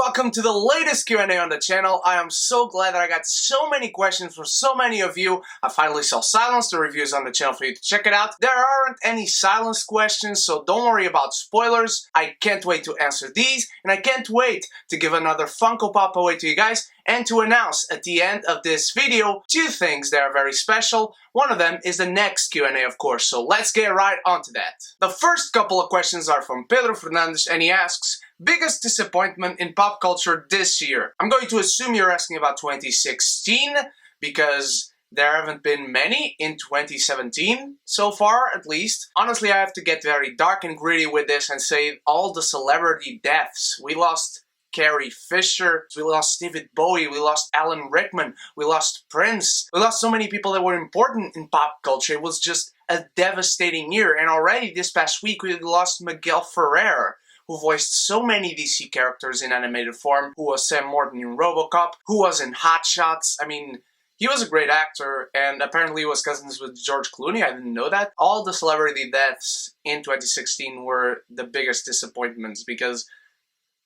welcome to the latest Q&A on the channel. I am so glad that I got so many questions from so many of you. I finally saw Silence, the reviews on the channel for you to check it out. There aren't any Silence questions, so don't worry about spoilers. I can't wait to answer these, and I can't wait to give another Funko Pop away to you guys and to announce at the end of this video two things that are very special. One of them is the next Q&A, of course, so let's get right onto that. The first couple of questions are from Pedro Fernandez, and he asks, biggest disappointment in pop culture this year? I'm going to assume you're asking about 2016, because there haven't been many in 2017, so far at least. Honestly, I have to get very dark and gritty with this and say all the celebrity deaths. We lost Carrie Fisher, we lost David Bowie, we lost Alan Rickman, we lost Prince. We lost so many people that were important in pop culture. It was just a devastating year. And already this past week we lost Miguel Ferrer, who voiced so many DC characters in animated form, who was Sam Morton in RoboCop, who was in Hot Shots. I mean, he was a great actor, and apparently he was cousins with George Clooney. I didn't know that. All the celebrity deaths in 2016 were the biggest disappointments, because,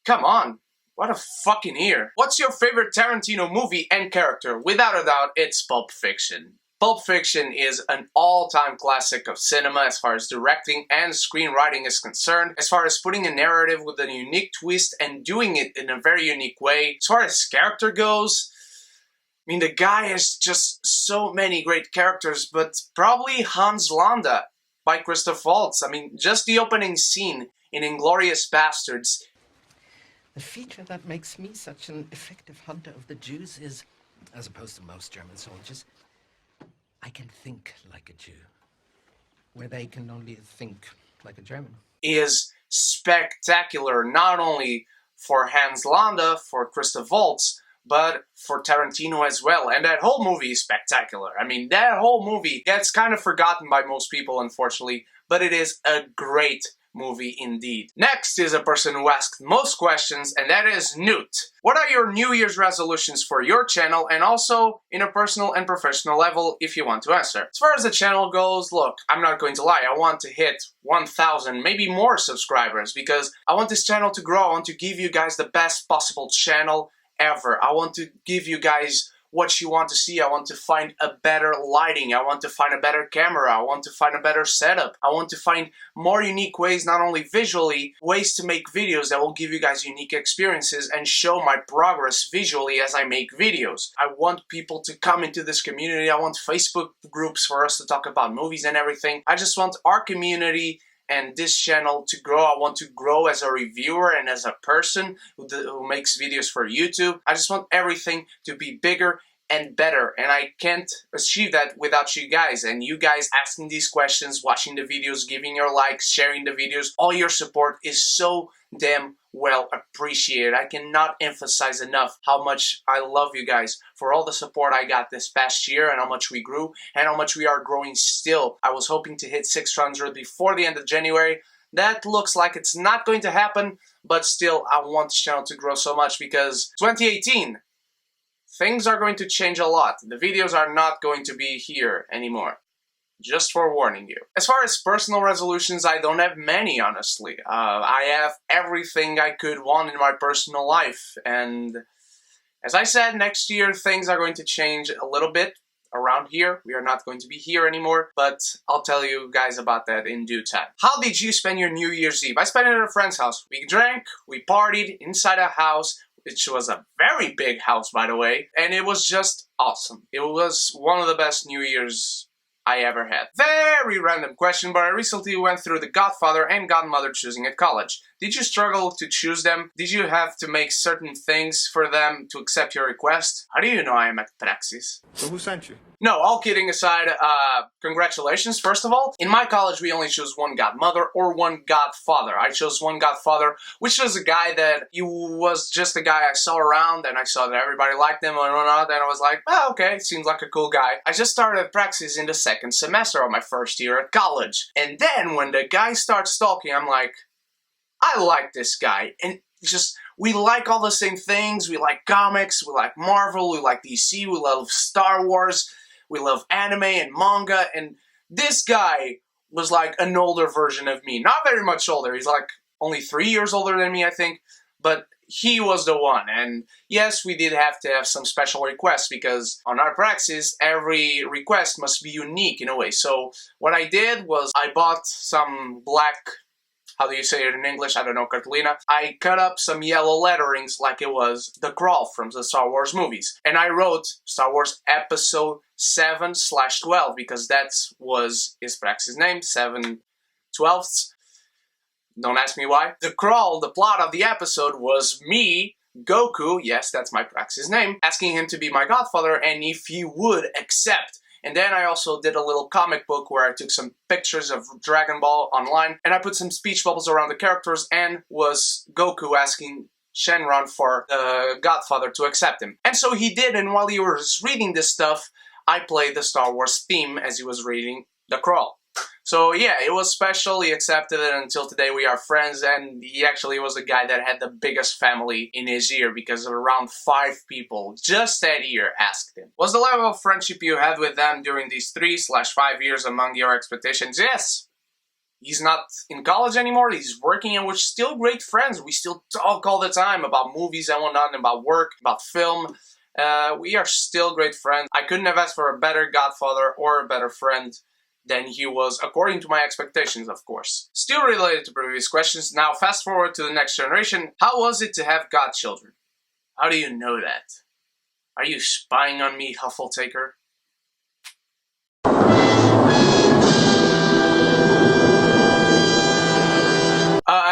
come on, what a fucking year. What's your favorite Tarantino movie and character? Without a doubt, it's Pulp Fiction. Pulp Fiction is an all-time classic of cinema as far as directing and screenwriting is concerned, as far as putting a narrative with a unique twist and doing it in a very unique way. As far as character goes, I mean, the guy has just so many great characters, but probably Hans Landa by Christoph Waltz. I mean, just the opening scene in Inglourious Bastards. The feature that makes me such an effective hunter of the Jews is, as opposed to most German soldiers, I can think like a Jew, where they can only think like a German. Is spectacular, not only for Hans Landa, for Christoph Waltz, but for Tarantino as well. And that whole movie is spectacular. I mean, that whole movie gets kind of forgotten by most people, unfortunately, but it is a great movie indeed. Next is a person who asked most questions, and that is Newt. What are your New Year's resolutions for your channel, and also in a personal and professional level if you want to answer? As far as the channel goes, look, I'm not going to lie, I want to hit 1,000, maybe more subscribers, because I want this channel to grow. I want to give you guys the best possible channel ever. I want to give you guys what you want to see. I want to find a better lighting. I want to find a better camera. I want to find a better setup. I want to find more unique ways, not only visually, ways to make videos that will give you guys unique experiences and show my progress visually as I make videos. I want people to come into this community. I want Facebook groups for us to talk about movies and everything. I just want our community and this channel to grow. I want to grow as a reviewer and as a person who makes videos for YouTube. I just want everything to be bigger and better, and I can't achieve that without you guys, and you guys asking these questions, watching the videos, giving your likes, sharing the videos. All your support is so damn well appreciated. I cannot emphasize enough how much I love you guys for all the support I got this past year, and how much we grew and how much we are growing still. I was hoping to hit 600 before the end of January. That looks like it's not going to happen, but still I want this channel to grow so much, because 2018, things are going to change a lot. The videos are not going to be here anymore. Just forewarning you. As far as personal resolutions, I don't have many, honestly. I have everything I could want in my personal life. And as I said, next year things are going to change a little bit around here. We are not going to be here anymore, but I'll tell you guys about that in due time. How did you spend your New Year's Eve? I spent it at a friend's house. We drank, we partied inside a house, which was a very big house, by the way, and it was just awesome. It was one of the best New Year's I ever had. Very random question, but I recently went through the Godfather and Godmother choosing at college. Did you struggle to choose them? Did you have to make certain things for them to accept your request? How do you know I am at Praxis? So who sent you? No, all kidding aside, congratulations, first of all. In my college, we only chose one Godmother or one Godfather. I chose one Godfather, which was a guy that he was just a guy I saw around, and I saw that everybody liked him and whatnot, and I was like, oh, okay, seems like a cool guy. I just started at Praxis in the second semester of my first year at college. And then when the guy starts talking, I'm like, I like this guy. And just, we like all the same things. We like comics, we like Marvel, we like DC, we love Star Wars, we love anime and manga, and this guy was like an older version of me. Not very much older, he's like only 3 years older than me, I think, but he was the one. And yes, we did have to have some special requests because on our praxis, every request must be unique in a way. So what I did was I bought some black, how do you say it in English? I don't know, cartolina. I cut up some yellow letterings like it was the crawl from the Star Wars movies. And I wrote Star Wars Episode 7/12 because that was his praxis name, 7/12. Don't ask me why. The crawl, the plot of the episode was me, Goku, yes, that's my praxis name, asking him to be my godfather and if he would accept. And then I also did a little comic book where I took some pictures of Dragon Ball online and I put some speech bubbles around the characters and was Goku asking Shenron for the godfather to accept him. And so he did, and while he was reading this stuff, I played the Star Wars theme as he was reading the crawl. So yeah, it was special, he accepted it, and until today we are friends, and he actually was the guy that had the biggest family in his year because around 5 people just that year asked him. Was the level of friendship you had with them during these 3/5 years among your expectations? Yes. He's not in college anymore, he's working, and we're still great friends. We still talk all the time about movies and whatnot, about work, about film. We are still great friends. I couldn't have asked for a better godfather or a better friend than he was, according to my expectations, of course. Still related to previous questions, now fast forward to the next generation. How was it to have godchildren? How do you know that? Are you spying on me, Huffletaker?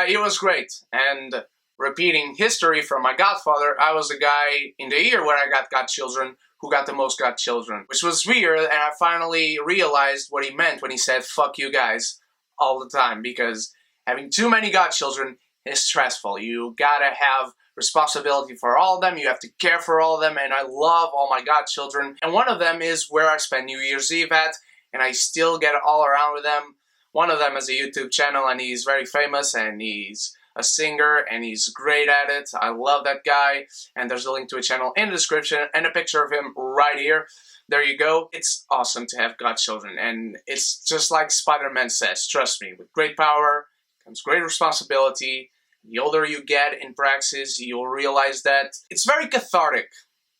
It was great, and repeating history from my godfather, I was the guy in the year where I got godchildren who got the most godchildren, which was weird, and I finally realized what he meant when he said, fuck you guys, all the time, because having too many godchildren is stressful. You gotta have responsibility for all of them, you have to care for all of them, and I love all my godchildren, and one of them is where I spend New Year's Eve at, and I still get all around with them. One of them has a YouTube channel, and he's very famous, and he's a singer, and he's great at it. I love that guy, and there's a link to a channel in the description, and a picture of him right here. There you go. It's awesome to have godchildren, and it's just like Spider-Man says, trust me, with great power comes great responsibility. The older you get in praxis, you'll realize that it's very cathartic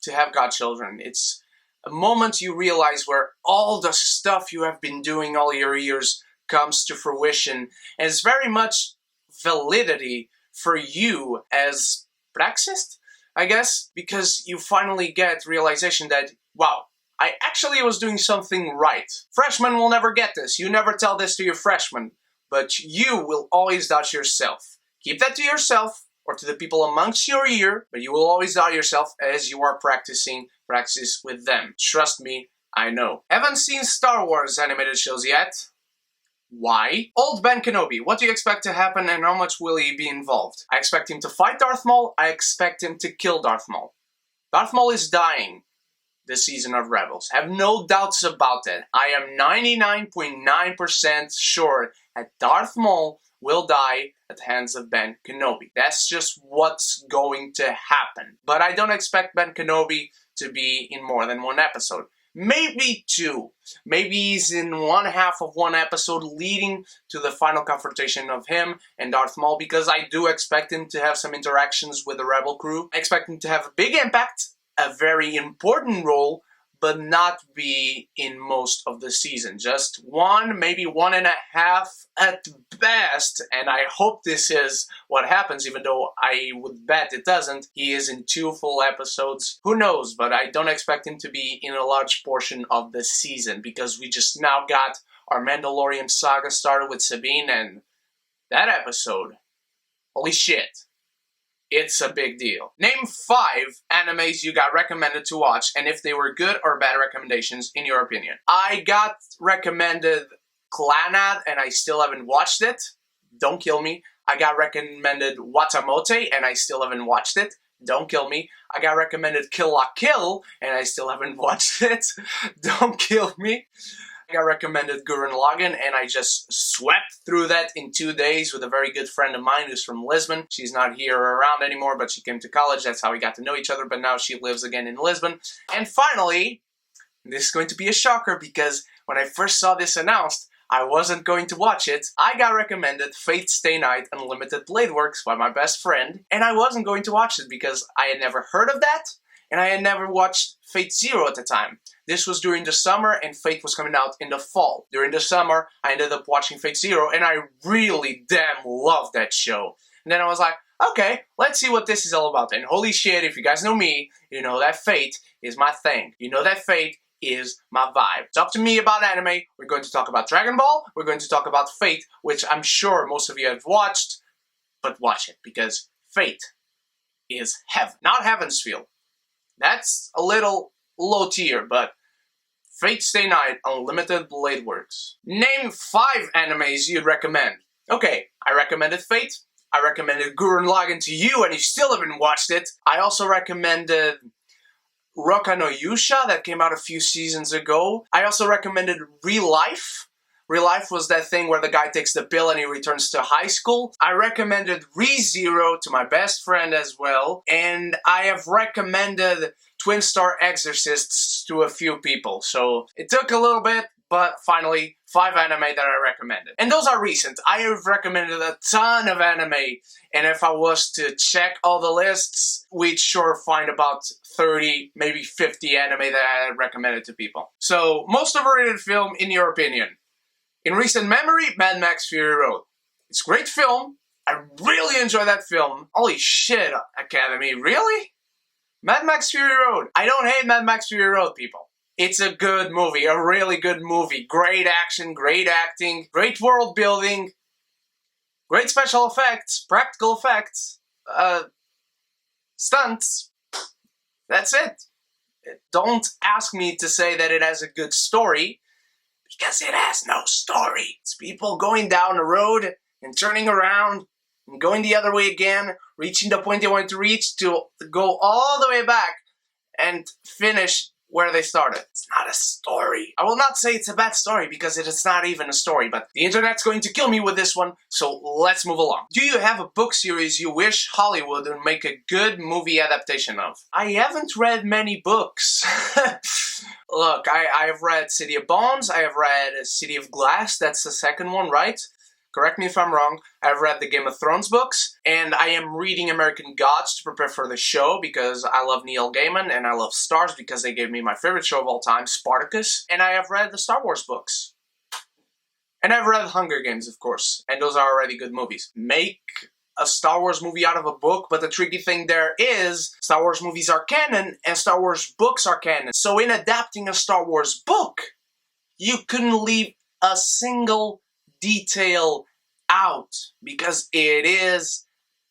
to have godchildren. It's a moment you realize where all the stuff you have been doing all your years comes to fruition, and it's very much validity for you as praxist, I guess, because you finally get realization that, wow, I actually was doing something right. Freshmen will never get this. You never tell this to your freshmen, but you will always doubt yourself. Keep that to yourself or to the people amongst your year, but you will always doubt yourself as you are practicing praxis with them. Trust me, I know. Haven't seen Star Wars animated shows yet. Why? Old Ben Kenobi, what do you expect to happen and how much will he be involved? I expect him to fight Darth Maul, I expect him to kill Darth Maul. Darth Maul is dying this season of Rebels. Have no doubts about that. I am 99.9% sure that Darth Maul will die at the hands of Ben Kenobi. That's just what's going to happen. But I don't expect Ben Kenobi to be in more than one episode. Maybe 2. Maybe he's in one half of one episode leading to the final confrontation of him and Darth Maul, because I do expect him to have some interactions with the Rebel crew. I expect him to have a big impact, a very important role, but not be in most of the season. Just 1, maybe 1.5 at best, and I hope this is what happens, even though I would bet it doesn't. He is in 2 full episodes. Who knows, but I don't expect him to be in a large portion of the season, because we just now got our Mandalorian saga started with Sabine, and that episode, holy shit. It's a big deal. Name 5 animes you got recommended to watch, and if they were good or bad recommendations in your opinion. I got recommended Clannad, and I still haven't watched it. Don't kill me. I got recommended Watamote, and I still haven't watched it. Don't kill me. I got recommended Kill La Kill, and I still haven't watched it. Don't kill me. I got recommended Gurren Lagann, and I just swept through that in 2 days with a very good friend of mine who's from Lisbon. She's not here or around anymore, but she came to college. That's how we got to know each other, but now she lives again in Lisbon. And finally, this is going to be a shocker, because when I first saw this announced, I wasn't going to watch it. I got recommended Fate Stay Night Unlimited Blade Works by my best friend, and I wasn't going to watch it because I had never heard of that, and I had never watched Fate Zero at the time. This was during the summer, and Fate was coming out in the fall. During the summer, I ended up watching Fate Zero, and I really damn loved that show. And then I was like, okay, let's see what this is all about. And holy shit, if you guys know me, you know that Fate is my thing. You know that Fate is my vibe. Talk to me about anime. We're going to talk about Dragon Ball. We're going to talk about Fate, which I'm sure most of you have watched, but watch it, because Fate is heaven. Not Heaven's Feel. That's a little low tier, but Fate Stay Night Unlimited Blade Works. Name 5 animes you'd recommend. Okay, I recommended Fate. I recommended Gurren Lagann to you, and you still haven't watched it. I also recommended Roka no Yusha, that came out a few seasons ago. I also recommended Real Life. Real Life was that thing where the guy takes the pill and he returns to high school. I recommended ReZero to my best friend as well. And I have recommended Twin Star Exorcists to a few people. So it took a little bit, but finally, 5 anime that I recommended. And those are recent. I have recommended a ton of anime, and if I was to check all the lists, we'd sure find about 30, maybe 50 anime that I recommended to people. So, most overrated film, in your opinion? In recent memory, Mad Max Fury Road. It's a great film. I really enjoy that film. Holy shit, Academy, really? Mad Max Fury Road. I don't hate Mad Max Fury Road, people. It's a good movie, a really good movie. Great action, great acting, great world building, great special effects, practical effects, stunts. That's it. Don't ask me to say that it has a good story, because it has no story. It's people going down the road and turning around and going the other way again, reaching the point they wanted to reach, to go all the way back and finish where they started. It's not a story. I will not say it's a bad story, because it is not even a story, but the internet's going to kill me with this one, so let's move along. Do you have a book series you wish Hollywood would make a good movie adaptation of? I haven't read many books. Look, I have read City of Bones, I have read City of Glass, that's the second one, right? Correct me if I'm wrong. I've read the Game of Thrones books, and I am reading American Gods to prepare for the show because I love Neil Gaiman, and I love Stars because they gave me my favorite show of all time, Spartacus, and I have read the Star Wars books. And I've read Hunger Games, of course, and those are already good movies. Make a Star Wars movie out of a book, but the tricky thing there is Star Wars movies are canon, and Star Wars books are canon. So in adapting a Star Wars book, you couldn't leave a single detail out, because it is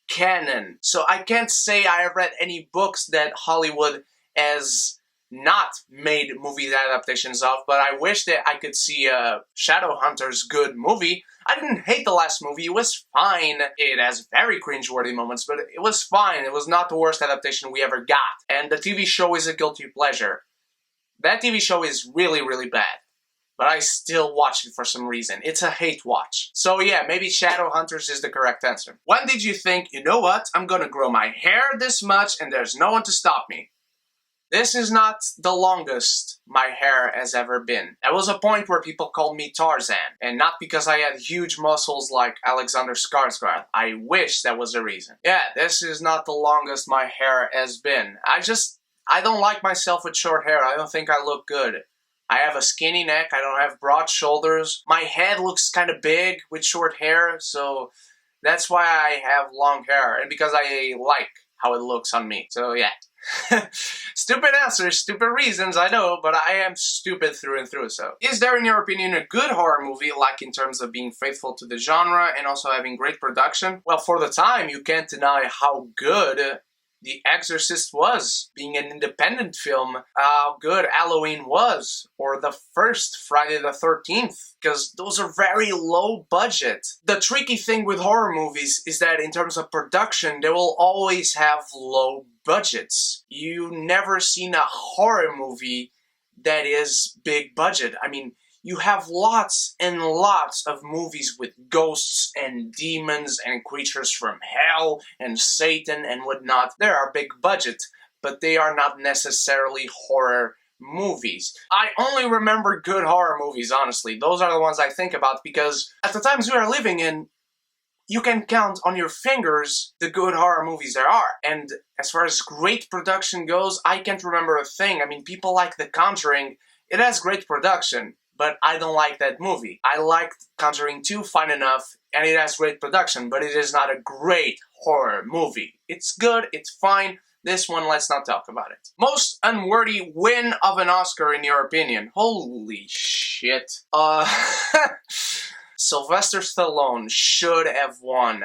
canon. So I can't say I have read any books that Hollywood has not made movie adaptations of, but I wish that I could see a Shadowhunters good movie. I didn't hate the last movie, it was fine. It has very cringeworthy moments, but it was fine. It was not the worst adaptation we ever got. And the TV show is a guilty pleasure. That TV show is really, really bad, but I still watch it for some reason. It's a hate watch. So yeah, maybe Shadowhunters is the correct answer. When did you think, you know what, I'm gonna grow my hair this much and there's no one to stop me? This is not the longest my hair has ever been. There was a point where people called me Tarzan, and not because I had huge muscles like Alexander Skarsgård. I wish that was the reason. Yeah, this is not the longest my hair has been. I don't like myself with short hair. I don't think I look good. I have a skinny neck, I don't have broad shoulders. My head looks kind of big with short hair, so that's why I have long hair, and because I like how it looks on me. So yeah. Stupid answers, stupid reasons, I know, but I am stupid through and through, so. Is there, in your opinion, a good horror movie, like in terms of being faithful to the genre and also having great production? Well, for the time, you can't deny how good The Exorcist was, being an independent film, how good Halloween was, or the first Friday the 13th, because those are very low budget. The tricky thing with horror movies is that in terms of production, they will always have low budgets. You never seen a horror movie that is big budget. I mean, you have lots and lots of movies with ghosts and demons and creatures from hell and Satan and whatnot. They are big budget, but they are not necessarily horror movies. I only remember good horror movies, honestly. Those are the ones I think about because at the times we are living in, you can count on your fingers the good horror movies there are. And as far as great production goes, I can't remember a thing. I mean, people like The Conjuring. It has great production, but I don't like that movie. I liked Conjuring 2 fine enough, and it has great production, but it is not a great horror movie. It's good, it's fine. This one, let's not talk about it. Most unworthy win of an Oscar in your opinion? Holy shit. Sylvester Stallone should have won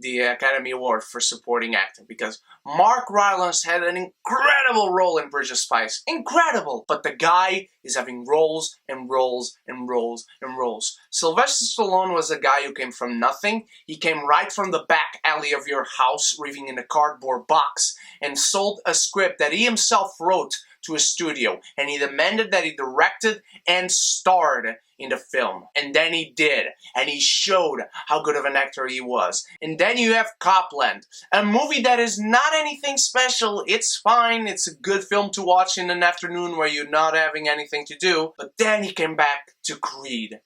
the Academy Award for supporting acting because Mark Rylance had an incredible role in Bridge of Spies. Incredible! But the guy is having roles and roles and roles and roles. Sylvester Stallone was a guy who came from nothing. He came right from the back alley of your house, living in a cardboard box, and sold a script that he himself wrote to a studio, and he demanded that he directed and starred in the film. And then he did, and he showed how good of an actor he was. And then you have Copland, a movie that is not anything special. It's fine, it's a good film to watch in an afternoon where you're not having anything to do. But then he came back to Creed,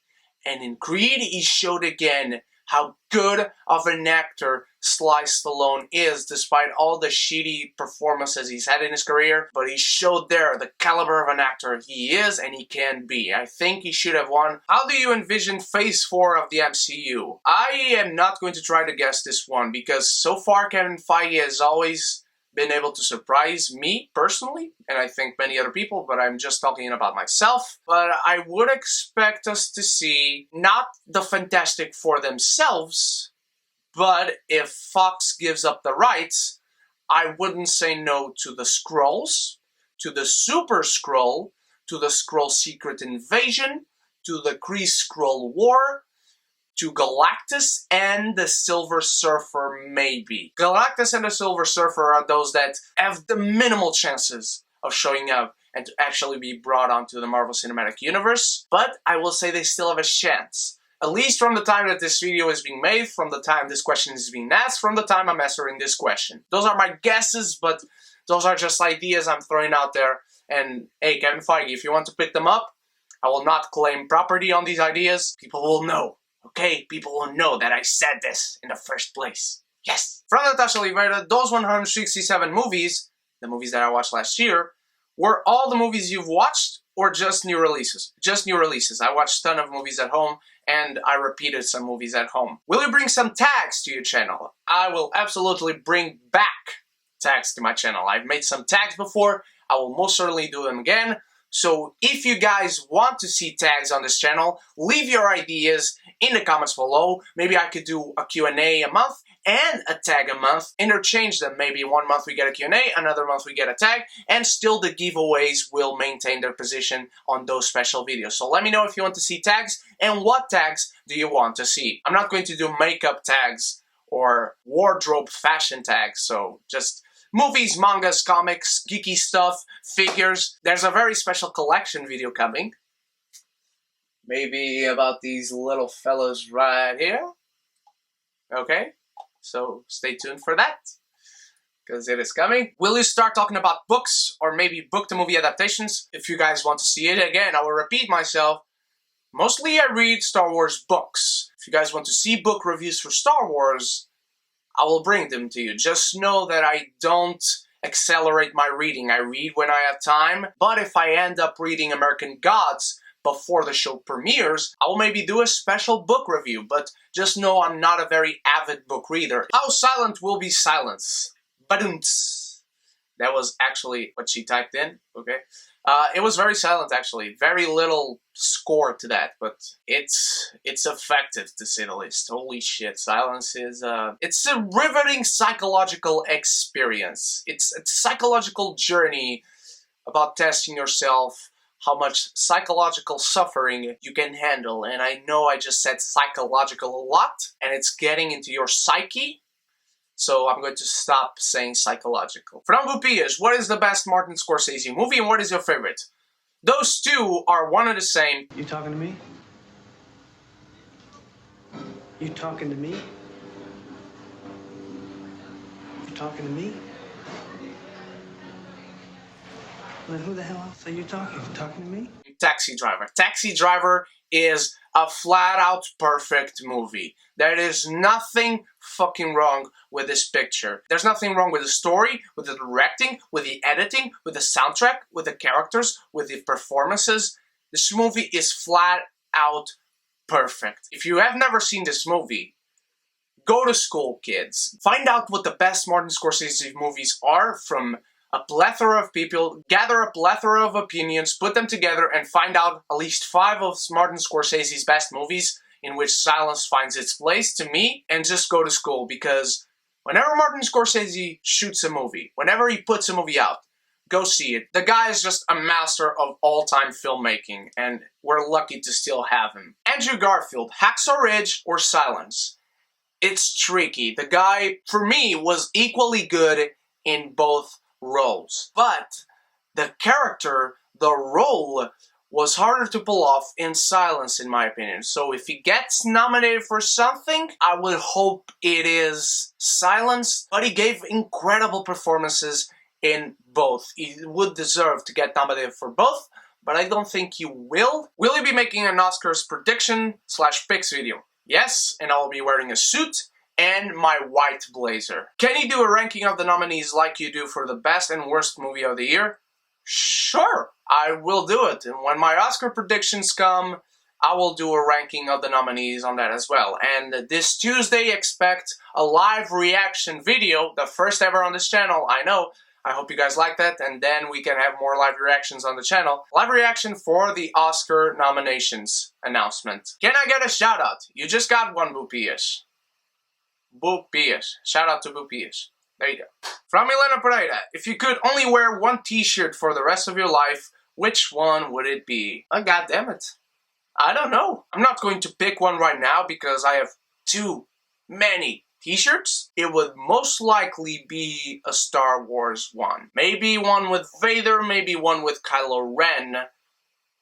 and in Creed he showed again how good of an actor Sly Stallone is, despite all the shitty performances he's had in his career. But he showed there the caliber of an actor he is and he can be. I think he should have won. How do you envision Phase 4 of the MCU? I am not going to try to guess this one, because so far Kevin Feige has always been able to surprise me personally, and I think many other people, but I'm just talking about myself. But I would expect us to see not the Fantastic Four themselves, but if Fox gives up the rights, I wouldn't say no to the Skrulls, to the Super Skrull, to the Skrull Secret Invasion, to the Kree Skrull War, to Galactus and the Silver Surfer, maybe. Galactus and the Silver Surfer are those that have the minimal chances of showing up and to actually be brought onto the Marvel Cinematic Universe, but I will say they still have a chance. At least from the time that this video is being made, from the time this question is being asked, from the time I'm answering this question. Those are my guesses, but those are just ideas I'm throwing out there. And hey, Kevin Feige, if you want to pick them up, I will not claim property on these ideas. People will know. Okay, people will know that I said this in the first place. Yes! From Natasha Oliveira, those 167 movies, the movies that I watched last year, were all the movies you've watched or just new releases? Just new releases. I watched a ton of movies at home and I repeated some movies at home. Will you bring some tags to your channel? I will absolutely bring back tags to my channel. I've made some tags before. I will most certainly do them again. So if you guys want to see tags on this channel, leave your ideas in the comments below. Maybe I could do a Q&A a month and a tag a month. Interchange them. Maybe one month we get a Q&A, another month we get a tag, and still the giveaways will maintain their position on those special videos. So let me know if you want to see tags and what tags do you want to see. I'm not going to do makeup tags or wardrobe fashion tags, so just movies, mangas, comics, geeky stuff, figures. There's a very special collection video coming. Maybe about these little fellows right here. Okay, so stay tuned for that, because it is coming. Will you start talking about books, or maybe book-to-movie adaptations? If you guys want to see it again, I will repeat myself. Mostly I read Star Wars books. If you guys want to see book reviews for Star Wars, I will bring them to you. Just know that I don't accelerate my reading. I read when I have time, but if I end up reading American Gods before the show premieres, I will maybe do a special book review, but just know I'm not a very avid book reader. How silent will be silence? Badunts. That was actually what she typed in, okay? It was very silent, actually. Very little score to that, but it's effective, to say the least. Holy shit, silence is, it's a riveting psychological experience. It's a psychological journey about testing yourself, how much psychological suffering you can handle. And I know I just said psychological a lot, and it's getting into your psyche. So I'm going to stop saying psychological. From Bupias, what is the best Martin Scorsese movie and what is your favorite? Those two are one and the same. You talking to me? You talking to me? You talking to me? Then who the hell else are you talking? You talking to me? Taxi Driver. Taxi Driver is a flat-out perfect movie. There is nothing fucking wrong with this picture. There's nothing wrong with the story, with the directing, with the editing, with the soundtrack, with the characters, with the performances. This movie is flat-out perfect. If you have never seen this movie, go to school, kids. Find out what the best Martin Scorsese movies are from a plethora of people, gather a plethora of opinions, put them together, and find out at least 5 of Martin Scorsese's best movies in which silence finds its place, to me, and just go to school, because whenever Martin Scorsese shoots a movie, whenever he puts a movie out, go see it. The guy is just a master of all-time filmmaking, and we're lucky to still have him. Andrew Garfield, Hacksaw Ridge or Silence? It's tricky. The guy, for me, was equally good in both roles. But the character, the role, was harder to pull off in Silence, in my opinion. So if he gets nominated for something, I would hope it is Silence. But he gave incredible performances in both. He would deserve to get nominated for both, but I don't think he will. Will he be making an Oscars prediction / picks video? Yes, and I'll be wearing a suit and my white blazer. Can you do a ranking of the nominees like you do for the best and worst movie of the year? Sure, I will do it. And when my Oscar predictions come, I will do a ranking of the nominees on that as well. And this Tuesday, expect a live reaction video, the first ever on this channel, I know. I hope you guys like that, and then we can have more live reactions on the channel. Live reaction for the Oscar nominations announcement. Can I get a shout out? You just got one, Bupias. Bupias. Shout out to Bupias. There you go. From Elena Pereira, if you could only wear one t-shirt for the rest of your life, which one would it be? Oh, God damn it. I don't know. I'm not going to pick one right now because I have too many t-shirts. It would most likely be a Star Wars one. Maybe one with Vader, maybe one with Kylo Ren.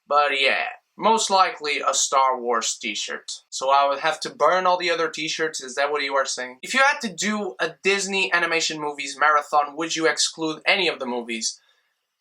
But yeah, most likely a Star Wars t-shirt. So I would have to burn all the other t-shirts, is that what you are saying? If you had to do a Disney animation movies marathon, would you exclude any of the movies?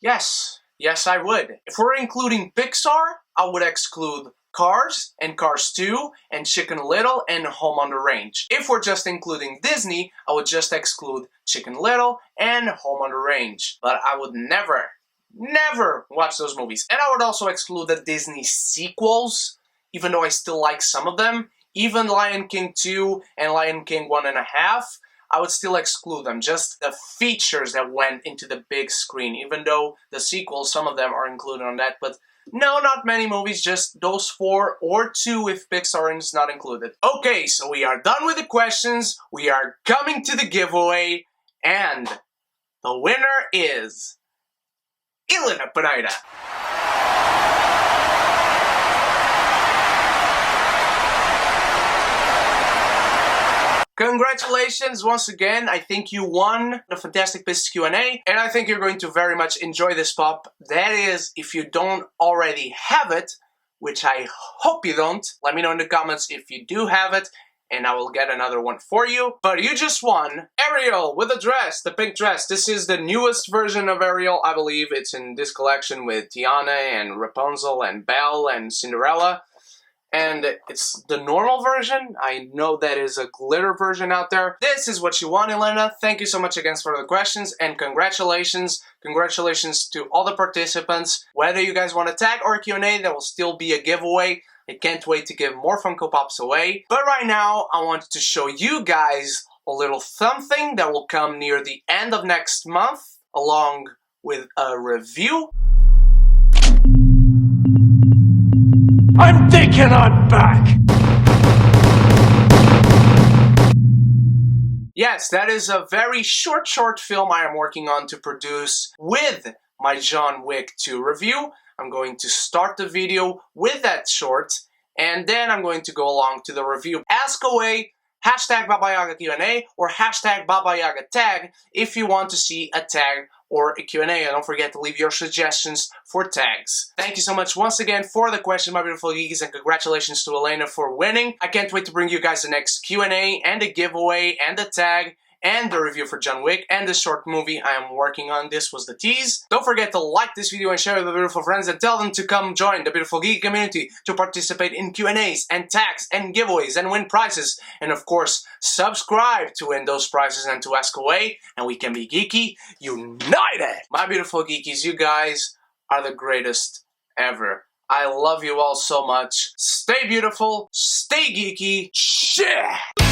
Yes. Yes, I would. If we're including Pixar, I would exclude Cars, and Cars 2, and Chicken Little, and Home on the Range. If we're just including Disney, I would just exclude Chicken Little and Home on the Range. But I would never watch those movies. And I would also exclude the Disney sequels, even though I still like some of them. Even Lion King 2 and Lion King 1.5, I would still exclude them. Just the features that went into the big screen, even though the sequels, some of them are included on that, but no, not many movies, just those 4 or 2 if Pixar is not included. Okay, so we are done with the questions, we are coming to the giveaway, and the winner is Elena Pereira. Congratulations once again, I think you won the Fantastic Piss Q&A, and I think you're going to very much enjoy this pop. That is, if you don't already have it, which I hope you don't. Let me know in the comments if you do have it, and I will get another one for you. But you just won Ariel with a dress, the pink dress. This is the newest version of Ariel, I believe. It's in this collection with Tiana and Rapunzel and Belle and Cinderella. And it's the normal version. I know that is a glitter version out there. This is what you want, Elena. Thank you so much again for the questions, and congratulations. Congratulations to all the participants. Whether you guys want a tag or a Q&A, there will still be a giveaway. I can't wait to give more Funko Pops away. But right now, I wanted to show you guys a little something that will come near the end of next month, along with a review. I'm thinking I'm back! Yes, that is a very short film I am working on to produce with my John Wick 2 review. I'm going to start the video with that short, and then I'm going to go along to the review. Ask away, hashtag BabayagaQ&A or hashtag BabayagaTAG if you want to see a tag or a Q&A, and don't forget to leave your suggestions for tags. Thank you so much once again for the question, my beautiful geekies, and congratulations to Elena for winning. I can't wait to bring you guys the next Q&A and a giveaway and a tag, and the review for John Wick, and the short movie I am working on. This was the tease. Don't forget to like this video and share it with your beautiful friends, and tell them to come join the beautiful geek community to participate in Q&As and tags and giveaways and win prizes. And of course, subscribe to win those prizes and to ask away, and we can be geeky united. My beautiful geekies, you guys are the greatest ever. I love you all so much. Stay beautiful, stay geeky, shit!